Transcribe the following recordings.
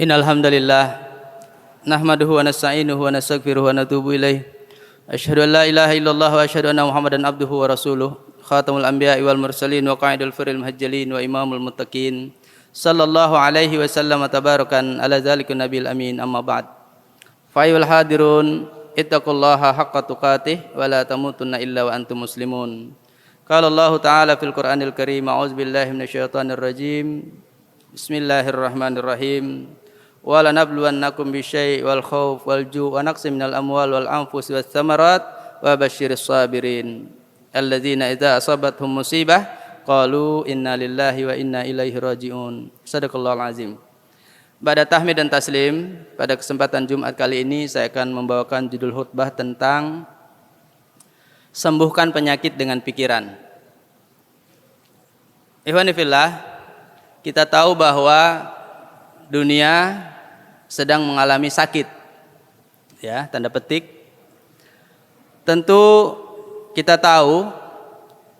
Innal hamdalillah nahmaduhu wa nasta'inuhu wa nastaghfiruhu wa natubu ilaih. Asyhadu an la ilaha illallah wa asyhadu anna Muhammadan abduhu wa rasuluh. Khatamul anbiya'i wal mursalin wa qa'idul firil muhajjalin wa imamul muttaqin. Sallallahu alaihi wasallam tabarakan ala zalikun nabil amin, amma ba'd. Fa ayyuhal hadirun ittaqullaha haqqa tuqatih wa la tamutunna illa wa antum muslimun. Qala Allah ta'ala fil Qur'anil Karim, a'udzu billahi minasyaitonir rajim. Bismillahirrahmanirrahim. Wa lanabluwannakum bisyai' wal khauf wal ju' wa naqsim minal amwal wal anfus was thamarat wa basyiris sabirin alladzina idza asabathum musibah qalu inna lillahi wa inna ilaihi raji'un. Shadaqallahul azim. Pada tahmid dan taslim, pada kesempatan Jumat kali ini saya akan membawakan judul khutbah tentang sembuhkan penyakit dengan pikiran. Ikhwani fillah, kita tahu bahwa dunia sedang mengalami sakit, ya, tanda petik. Tentu kita tahu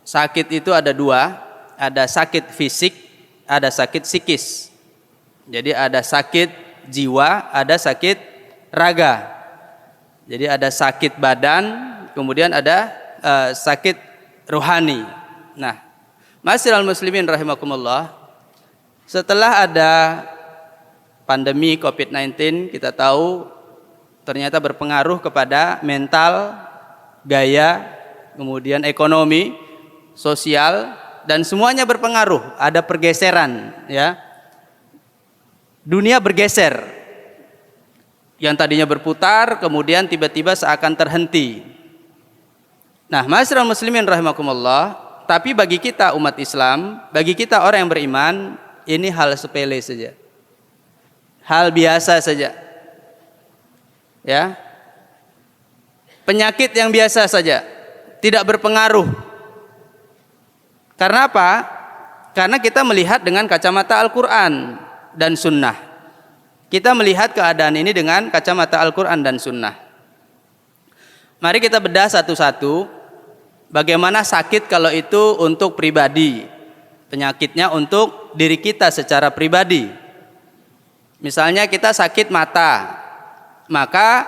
sakit itu ada dua, ada sakit fisik, ada sakit psikis. Jadi ada sakit jiwa, ada sakit raga. Jadi ada sakit badan, kemudian ada sakit rohani. Nah, ma'asyiral muslimin rahimakumullah, setelah ada pandemi COVID-19, kita tahu ternyata berpengaruh kepada mental, gaya, kemudian ekonomi, sosial, dan semuanya berpengaruh. Ada pergeseran, ya. Dunia bergeser. Yang tadinya berputar, kemudian tiba-tiba seakan terhenti. Nah, ma'asyiral muslimin rahimakumullah, tapi bagi kita umat Islam, bagi kita orang yang beriman, ini hal sepele saja. Hal biasa saja, ya, penyakit yang biasa saja, tidak berpengaruh. Karena apa? Karena kita melihat dengan kacamata Al-Quran dan Sunnah. Kita melihat keadaan ini dengan kacamata Al-Quran dan Sunnah. Mari kita bedah satu-satu. Bagaimana sakit kalau itu untuk pribadi, penyakitnya untuk diri kita secara pribadi. Misalnya kita sakit mata, maka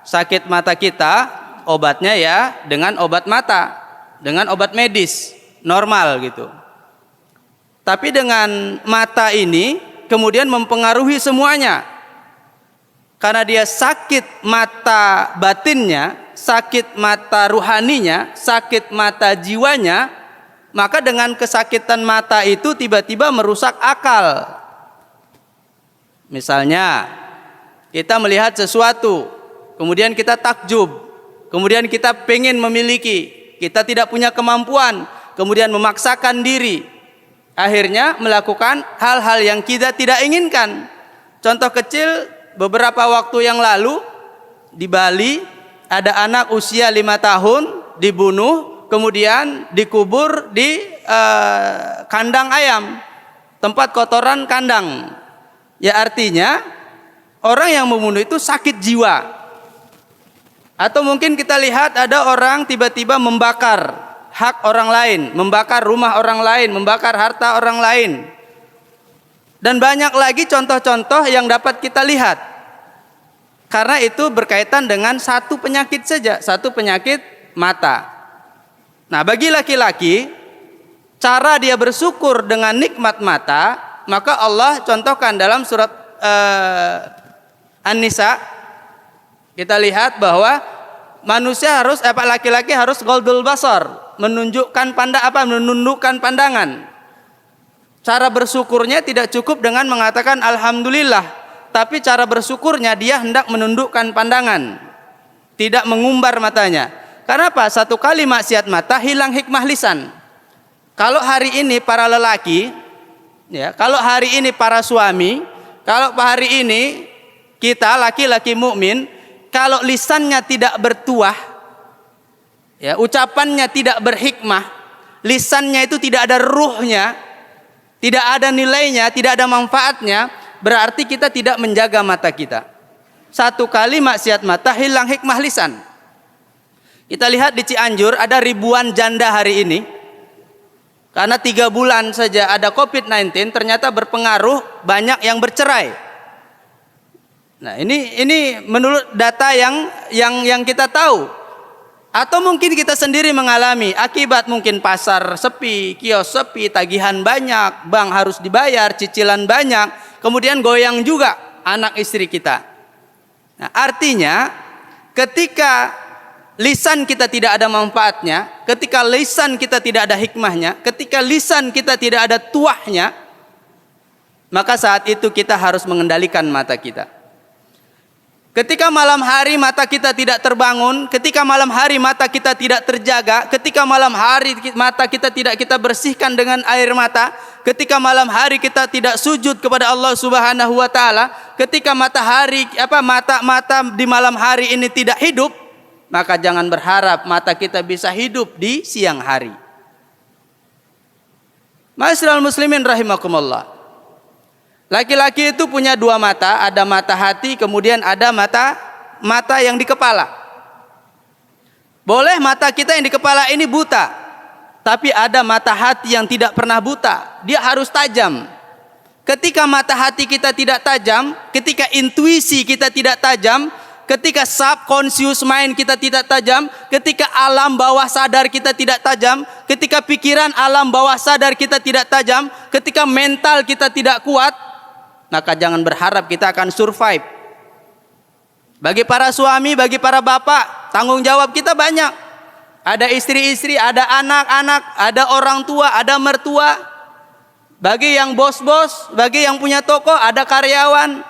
sakit mata kita obatnya ya dengan obat mata, dengan obat medis normal gitu. Tapi dengan mata ini kemudian mempengaruhi semuanya, karena dia sakit mata batinnya, sakit mata ruhaninya, sakit mata jiwanya, maka dengan kesakitan mata itu tiba-tiba merusak akal. Misalnya kita melihat sesuatu, kemudian kita takjub, kemudian kita pengen memiliki, kita tidak punya kemampuan, kemudian memaksakan diri, akhirnya melakukan hal-hal yang kita tidak inginkan. Contoh kecil, beberapa waktu yang lalu di Bali ada anak usia 5 tahun dibunuh, kemudian dikubur di kandang ayam, tempat kotoran kandang. Ya, artinya orang yang membunuh itu sakit jiwa. Atau mungkin kita lihat ada orang tiba-tiba membakar hak orang lain, membakar rumah orang lain, membakar harta orang lain. Dan banyak lagi contoh-contoh yang dapat kita lihat. Karena itu berkaitan dengan satu penyakit saja, satu penyakit mata. Nah, bagi laki-laki, cara dia bersyukur dengan nikmat mata, maka Allah contohkan dalam surat An-Nisa. Kita lihat bahwa manusia harus, laki-laki harus ghaddul basar, menundukkan pandangan. Cara bersyukurnya tidak cukup dengan mengatakan alhamdulillah, tapi cara bersyukurnya dia hendak menundukkan pandangan, tidak mengumbar matanya. Karena apa? Satu kali maksiat mata hilang hikmah lisan. Kalau hari ini para lelaki, ya, kalau hari ini para suami, kalau hari ini kita laki-laki mukmin, kalau lisannya tidak bertuah, ya, ucapannya tidak berhikmah, lisannya itu tidak ada ruhnya, tidak ada nilainya, tidak ada manfaatnya, berarti kita tidak menjaga mata kita. Satu kali maksiat mata hilang hikmah lisan. Kita lihat di Cianjur ada ribuan janda hari ini. Karena 3 bulan saja ada COVID-19, ternyata berpengaruh banyak yang bercerai. Nah, ini menurut data yang kita tahu. Atau mungkin kita sendiri mengalami akibat mungkin pasar sepi, kios sepi, tagihan banyak, bank harus dibayar, cicilan banyak, kemudian goyang juga anak istri kita. Nah, artinya ketika lisan kita tidak ada manfaatnya, ketika lisan kita tidak ada hikmahnya, ketika lisan kita tidak ada tuahnya, maka saat itu kita harus mengendalikan mata kita. Ketika malam hari mata kita tidak terbangun, ketika malam hari mata kita tidak terjaga, ketika malam hari mata kita tidak kita bersihkan dengan air mata, ketika malam hari kita tidak sujud kepada Allah Subhanahu wa taala, ketika mata di malam hari ini tidak hidup, maka jangan berharap mata kita bisa hidup di siang hari. Ma'asyiral muslimin rahimakumullah. Laki-laki itu punya dua mata, ada mata hati, kemudian ada mata yang di kepala. Boleh mata kita yang di kepala ini buta, tapi ada mata hati yang tidak pernah buta, dia harus tajam. Ketika mata hati kita tidak tajam, ketika intuisi kita tidak tajam, ketika subconscious mind kita tidak tajam, ketika alam bawah sadar kita tidak tajam, ketika pikiran alam bawah sadar kita tidak tajam, ketika mental kita tidak kuat, maka jangan berharap kita akan survive. Bagi para suami, bagi para bapak, tanggung jawab kita banyak. Ada istri-istri, ada anak-anak, ada orang tua, ada mertua. Bagi yang bos-bos, bagi yang punya toko, ada karyawan.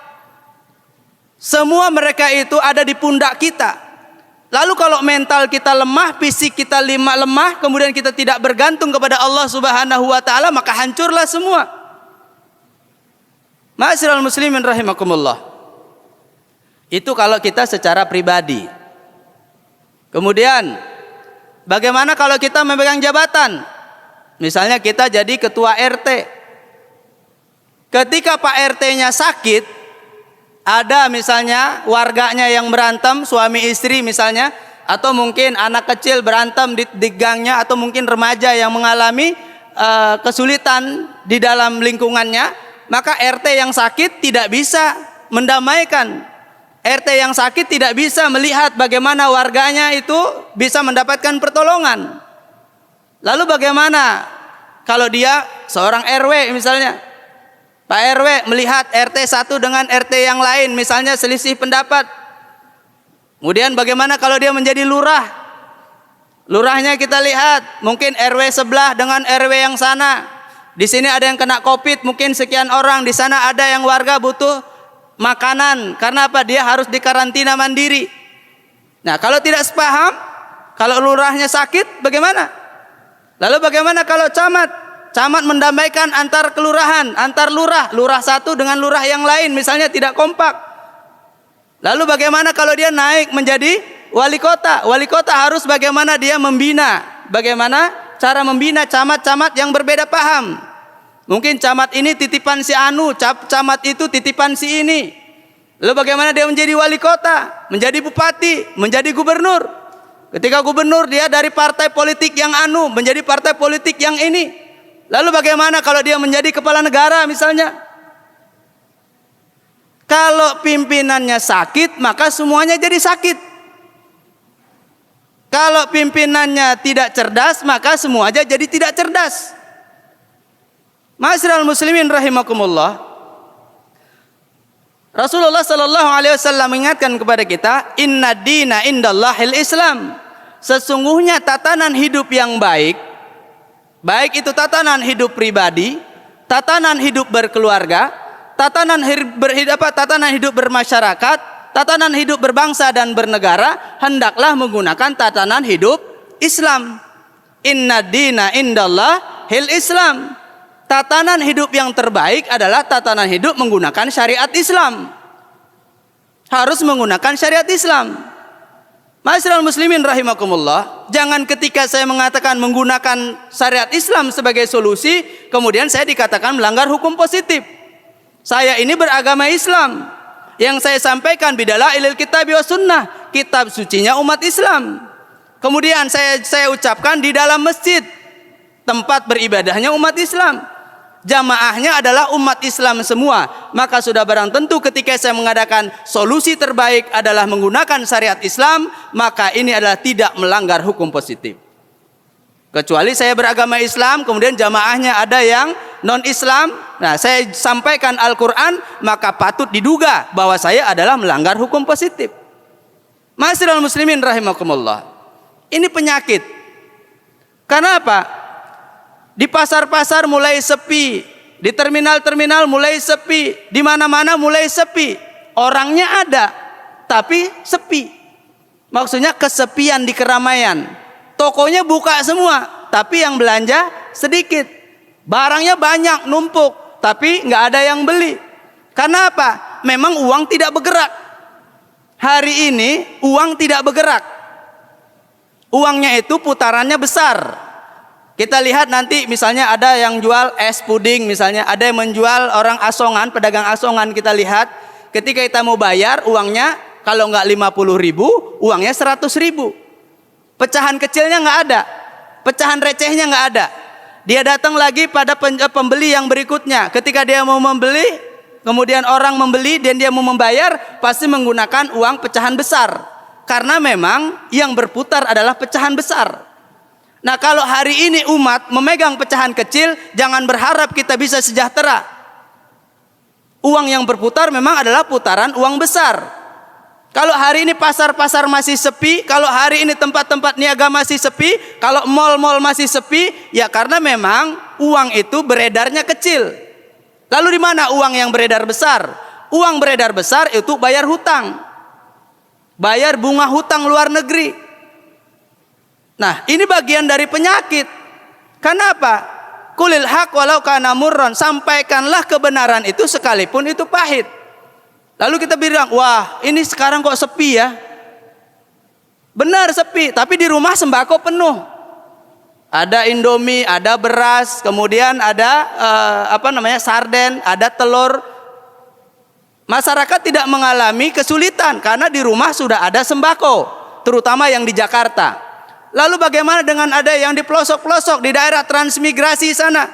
Semua mereka itu ada di pundak kita. Lalu kalau mental kita lemah, fisik kita lemah, kemudian kita tidak bergantung kepada Allah Subhanahu wa taala, maka hancurlah semua. Ma'asyiral muslimin rahimakumullah. Itu kalau kita secara pribadi. Kemudian bagaimana kalau kita memegang jabatan? Misalnya kita jadi ketua RT. Ketika Pak RT-nya sakit, ada misalnya warganya yang berantem, suami istri misalnya, atau mungkin anak kecil berantem di gangnya, atau mungkin remaja yang mengalami kesulitan di dalam lingkungannya, maka RT yang sakit tidak bisa mendamaikan. RT yang sakit tidak bisa melihat bagaimana warganya itu bisa mendapatkan pertolongan. Lalu bagaimana kalau dia seorang RW misalnya, Pak RW melihat RT satu dengan RT yang lain misalnya selisih pendapat. Kemudian bagaimana kalau dia menjadi lurah? Lurahnya kita lihat, mungkin RW sebelah dengan RW yang sana. Di sini ada yang kena COVID, mungkin sekian orang. Di sana ada yang warga butuh makanan. Karena apa? Dia harus dikarantina mandiri. Nah, kalau tidak sepaham, kalau lurahnya sakit, bagaimana? Lalu bagaimana kalau camat? Camat mendamaikan antar kelurahan, antar lurah satu dengan lurah yang lain, misalnya tidak kompak. Lalu bagaimana kalau dia naik menjadi wali kota? Wali kota harus bagaimana dia membina? Bagaimana cara membina camat-camat yang berbeda paham? Mungkin camat ini titipan si anu, camat itu titipan si ini. Lalu bagaimana dia menjadi wali kota, menjadi bupati, menjadi gubernur? Ketika gubernur dia dari partai politik yang anu menjadi partai politik yang ini. Lalu bagaimana kalau dia menjadi kepala negara misalnya? Kalau pimpinannya sakit, maka semuanya jadi sakit. Kalau pimpinannya tidak cerdas, maka semua aja jadi tidak cerdas. Ma'asyiral muslimin rahimakumullah. Rasulullah sallallahu alaihi wasallam mengingatkan kepada kita, inna dina indallahil Islam. Sesungguhnya tatanan hidup yang baik, baik itu tatanan hidup pribadi, tatanan hidup berkeluarga, tatanan hidup bermasyarakat, tatanan hidup berbangsa dan bernegara, hendaklah menggunakan tatanan hidup Islam. Inna dina indallahil Islam. Tatanan hidup yang terbaik adalah tatanan hidup menggunakan syariat Islam. Harus menggunakan syariat Islam. Ma'asyiral muslimin rahimakumullah, jangan ketika saya mengatakan menggunakan syariat Islam sebagai solusi, kemudian saya dikatakan melanggar hukum positif. Saya ini beragama Islam. Yang saya sampaikan bidalah ilal kitab wa sunnah, kitab sucinya umat Islam. Kemudian saya ucapkan di dalam masjid, tempat beribadahnya umat Islam. Jamaahnya adalah umat Islam semua. Maka sudah barang tentu ketika saya mengadakan solusi terbaik adalah menggunakan syariat Islam, maka ini adalah tidak melanggar hukum positif. Kecuali saya beragama Islam, kemudian jamaahnya ada yang non-Islam. Nah, saya sampaikan Al-Quran, maka patut diduga bahwa saya adalah melanggar hukum positif. Ma'asyiral muslimin rahimakumullah. Ini penyakit. Karena apa? Di pasar-pasar mulai sepi, di terminal-terminal mulai sepi, di mana-mana mulai sepi. Orangnya ada, tapi sepi. Maksudnya kesepian di keramaian. Tokonya buka semua, tapi yang belanja sedikit. Barangnya banyak, numpuk, tapi nggak ada yang beli. Karena apa? Memang uang tidak bergerak. Hari ini uang tidak bergerak. Uangnya itu putarannya besar. Kita lihat nanti misalnya ada yang jual es puding, misalnya ada yang menjual orang asongan, pedagang asongan. Kita lihat ketika kita mau bayar uangnya kalau nggak 50.000, uangnya 100.000. Pecahan kecilnya nggak ada, pecahan recehnya nggak ada. Dia datang lagi pada pembeli yang berikutnya. Ketika dia mau membeli, kemudian orang membeli dan dia mau membayar, pasti menggunakan uang pecahan besar. Karena memang yang berputar adalah pecahan besar. Nah, kalau hari ini umat memegang pecahan kecil, jangan berharap kita bisa sejahtera. Uang yang berputar memang adalah putaran uang besar. Kalau hari ini pasar-pasar masih sepi, kalau hari ini tempat-tempat niaga masih sepi, kalau mal-mal masih sepi, ya karena memang uang itu beredarnya kecil. Lalu di mana uang yang beredar besar? Uang beredar besar itu bayar hutang. Bayar bunga hutang luar negeri. Nah, ini bagian dari penyakit. Kenapa? Qulil haq walau kana murran. Sampaikanlah kebenaran itu sekalipun itu pahit. Lalu kita bilang, wah ini sekarang kok sepi ya. Benar sepi, tapi di rumah sembako penuh. Ada Indomie, ada beras, kemudian ada sarden, ada telur. Masyarakat tidak mengalami kesulitan karena di rumah sudah ada sembako, terutama yang di Jakarta. Lalu bagaimana dengan ada yang di pelosok-pelosok di daerah transmigrasi sana,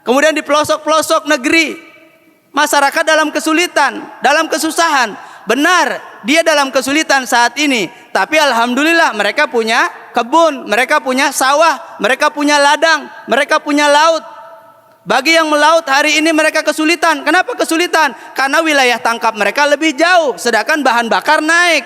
kemudian di pelosok-pelosok negeri, masyarakat dalam kesulitan, dalam kesusahan. Benar, dia dalam kesulitan saat ini, tapi alhamdulillah mereka punya kebun, mereka punya sawah, mereka punya ladang, mereka punya laut. Bagi yang melaut hari ini mereka kesulitan. Kenapa kesulitan? Karena wilayah tangkap mereka lebih jauh, sedangkan bahan bakar naik.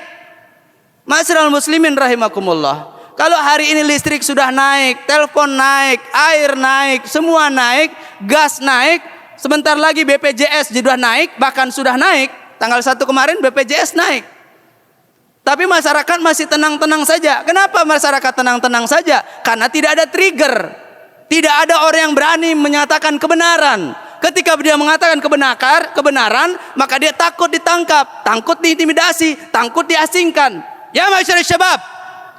Ma'asyiral muslimin rahimakumullah. Kalau hari ini listrik sudah naik, telepon naik, air naik, semua naik, gas naik, sebentar lagi BPJS juga naik, bahkan sudah naik. Tanggal 1 kemarin BPJS naik. Tapi masyarakat masih tenang-tenang saja. Kenapa masyarakat tenang-tenang saja? Karena tidak ada trigger. Tidak ada orang yang berani menyatakan kebenaran. Ketika dia mengatakan kebenaran, maka dia takut ditangkap, takut diintimidasi, takut diasingkan. Ya masyarakat syabab,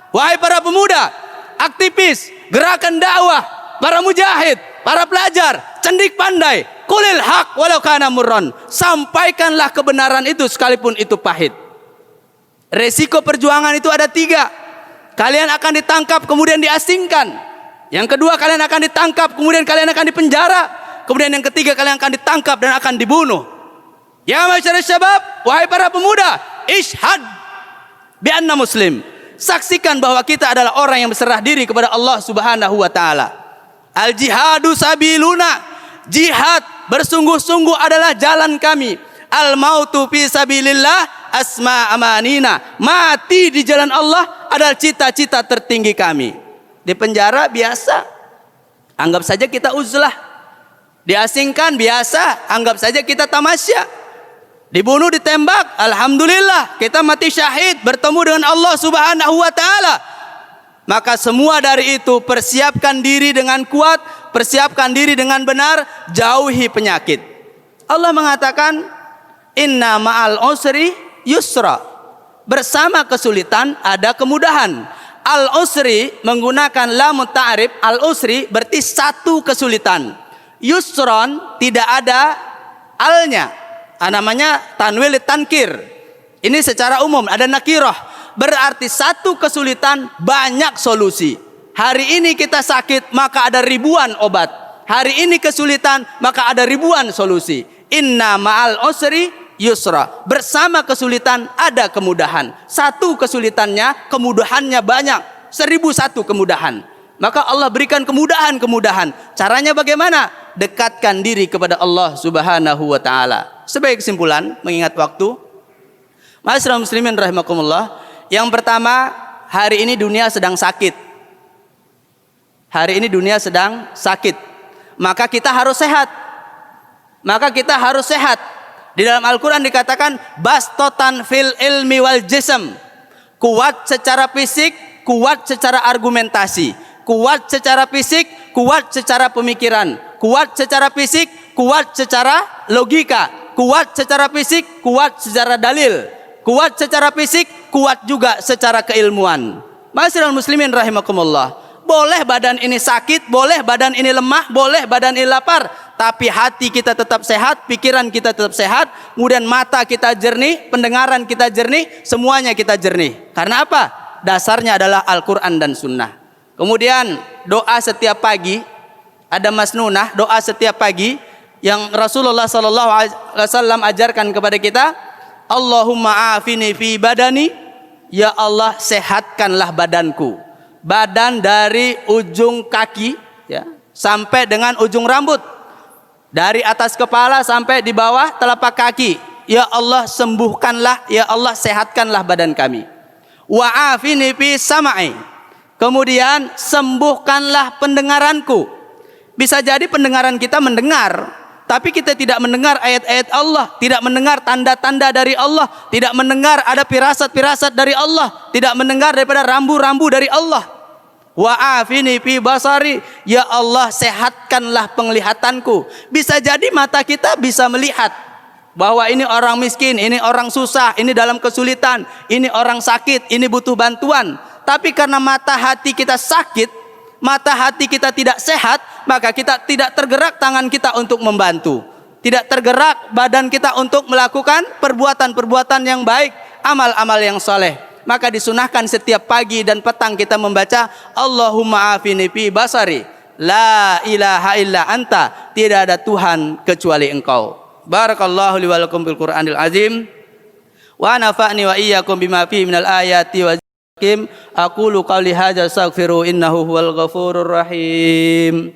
wahai para pemuda, aktivis, gerakan dakwah, para mujahid, para pelajar, cendik pandai, qulil haq walau kana murran. Sampaikanlah kebenaran itu sekalipun itu pahit. Resiko perjuangan itu ada 3. Kalian akan ditangkap kemudian diasingkan. Yang kedua, kalian akan ditangkap kemudian kalian akan dipenjara. Kemudian yang ketiga, kalian akan ditangkap dan akan dibunuh. Ya masyarakat syabab, wahai para pemuda, ishhad bi anna muslim. Saksikan bahwa kita adalah orang yang berserah diri kepada Allah Subhanahu wa taala. Al jihadu sabiluna. Jihad bersungguh-sungguh adalah jalan kami. Al mautu fi sabilillah asma amanina. Mati di jalan Allah adalah cita-cita tertinggi kami. Di penjara biasa, anggap saja kita uzlah. Diasingkan biasa, anggap saja kita tamasya. Dibunuh, ditembak, alhamdulillah kita mati syahid bertemu dengan Allah Subhanahu wa taala. Maka semua dari itu persiapkan diri dengan kuat, persiapkan diri dengan benar, jauhi penyakit. Allah mengatakan inna ma'al usri yusra. Bersama kesulitan ada kemudahan. Al-usri menggunakan lam ta'rif, al-usri berarti satu kesulitan. Yusron tidak ada alnya. Namanya tanwil tankir. Ini secara umum ada nakirah. Berarti satu kesulitan banyak solusi. Hari ini kita sakit maka ada ribuan obat. Hari ini kesulitan, maka ada ribuan solusi. Inna ma'al usri yusra. Bersama kesulitan ada kemudahan. Satu kesulitannya, kemudahannya banyak. 1001 kemudahan. Maka Allah berikan kemudahan-kemudahan. Caranya bagaimana? Dekatkan diri kepada Allah Subhanahu wa taala. Sebagai kesimpulan, mengingat waktu, Ma'asyiral muslimin rahimakumullah, yang pertama, hari ini dunia sedang sakit. Hari ini dunia sedang sakit. Maka kita harus sehat. Maka kita harus sehat. Di dalam Al-Quran dikatakan bastotan fil ilmi wal jism. Kuat secara fisik, kuat secara argumentasi, kuat secara fisik, kuat secara pemikiran, kuat secara fisik, kuat secara logika, kuat secara fisik, kuat secara dalil, kuat secara fisik, kuat juga secara keilmuan. Ma'asyiral muslimin rahimakumullah. Boleh badan ini sakit, boleh badan ini lemah, boleh badan ini lapar, tapi hati kita tetap sehat, pikiran kita tetap sehat, kemudian mata kita jernih, pendengaran kita jernih, semuanya kita jernih. Karena apa? Dasarnya adalah Al-Quran dan Sunnah. Kemudian doa setiap pagi, ada masnunah, doa setiap pagi yang Rasulullah SAW ajarkan kepada kita. Allahumma afini fi badani, ya Allah sehatkanlah badanku. Badan dari ujung kaki ya, sampai dengan ujung rambut, dari atas kepala sampai di bawah telapak kaki. Ya Allah sembuhkanlah, ya Allah sehatkanlah badan kami. Wa afini fi samai, kemudian sembuhkanlah pendengaranku. Bisa jadi pendengaran kita mendengar, tapi kita tidak mendengar ayat-ayat Allah, tidak mendengar tanda-tanda dari Allah, tidak mendengar ada firasat-firasat dari Allah, tidak mendengar daripada rambu-rambu dari Allah. Wa afini fi basari, ya Allah sehatkanlah penglihatanku. Bisa jadi mata kita bisa melihat bahwa ini orang miskin, ini orang susah, ini dalam kesulitan, ini orang sakit, ini butuh bantuan. Tapi karena mata hati kita sakit, mata hati kita tidak sehat, maka kita tidak tergerak tangan kita untuk membantu, tidak tergerak badan kita untuk melakukan perbuatan-perbuatan yang baik, amal-amal yang soleh. Maka disunahkan setiap pagi dan petang kita membaca Allahumma afini fi basari, la ilaha illa anta, tidak ada Tuhan kecuali Engkau. Barakallahu li wa lakum bil Qur'anil azim wa nafa'ni wa iyyakum bima fihi minal ayati wa zikim. Aqulu qawli hadza astaghfiru innahu huwal ghafurur rahim.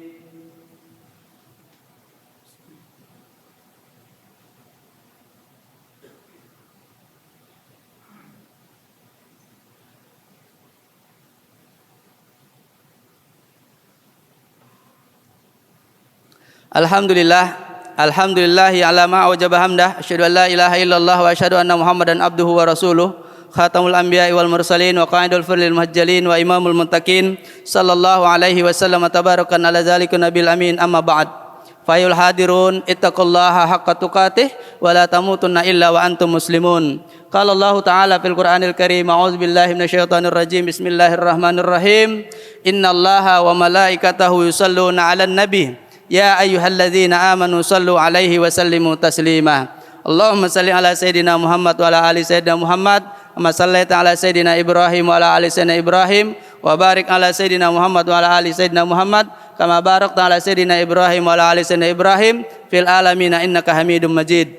Alhamdulillah, alhamdulillahi ala ma wajaba hamdah, asyhadu an la ilaha illallah wa asyhadu anna Muhammadan abduhu wa rasuluh, khatamul anbiya'i wal mursalin wa qa'idul firlil muhajjalin wa imamul muttaqin, sallallahu alaihi wasallam, tabarakan ala zalika nabil amin, amma ba'd. Fayul hadirun ittaqullaha haqqa tuqatih wa la tamutunna illa wa antum muslimun. Qala Allah ta'ala fil Qur'anil Karim, a'udzu billahi minasyaitonir rajim, bismillahirrahmanirrahim. Innallaha wa malaikatahu yusalluna 'alan nabi. Ya ayyuhalladzina amanu sallu alaihi wa sallimu taslima. Allahumma salli ala sayyidina Muhammad wa ala ali sayyidina Muhammad, kama sallaita ala sayyidina Ibrahim wa ala ali sayyidina Ibrahim, wa barik ala sayyidina Muhammad wa ala ali sayyidina Muhammad, kama barakta ala sayyidina Ibrahim wa ala ali sayyidina Ibrahim fil alamin innaka Hamidum Majid.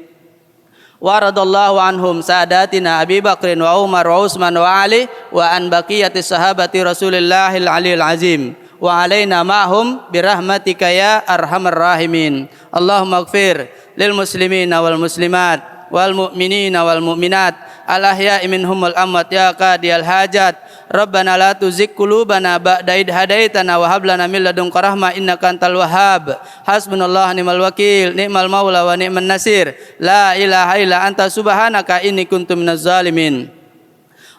Wa radallahu anhum sadatina Abi Bakrin wa Umar wa Utsman wa Ali wa an baqiyati sahabati Rasulillahil aliyil azim. Wa alaina ma'hum birahmatika ya arhamar rahimin. Allahumma ighfir lil muslimina wal muslimat wal mu'minina wal mu'minat al ahya'i minhum wal amwat ya qadiyal hajat. Rabbana la tuzigh qulubana ba'da idh hadaitana wa hab lana min ladunka rahmah innaka antal wahhab. Hasbunallahu ni'mal wakil, ni'mal maula wa ni'man nasir. La ilaha illa anta subhanaka inni kuntu minaz zalimin.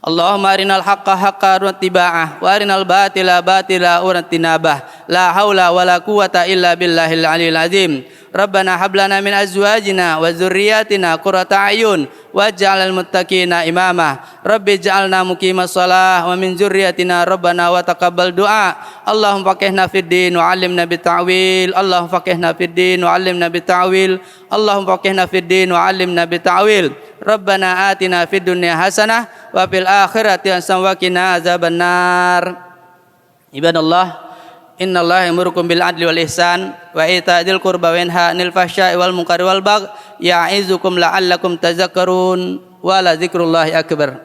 Allahumma arinal haqqa haqqa wattiba'ah wa arinal batila batila wattinabah. La haula wala quwata illa billahil aliyil azim. Rabbana hab lana min azwajina wa dzurriyyatina qurrata a'yun waj'alnal muttaqina imama. Rabbi ij'alna muqimas shalah wa min dzurriyyatina rabbana wa taqabbal du'a. Allahumma faqihna fid din wa 'allimna bit ta'wil. Allahumma faqihna fid din wa 'allimna bit ta'wil. Allahumma faqihna fid din wa 'allimna bit ta'wil. Rabbana atina fid dunya hasanah wa fil akhirati hasanah wa qina azabannar. Ibadallah, Innallaha yamurukum bil adli wal ihsan wa itaa'il qurba wa yanha 'anil fahsya'i wal munkari wal baghi ya'izukum la'allakum tadhakkarun wa la dzikrullahi akbar.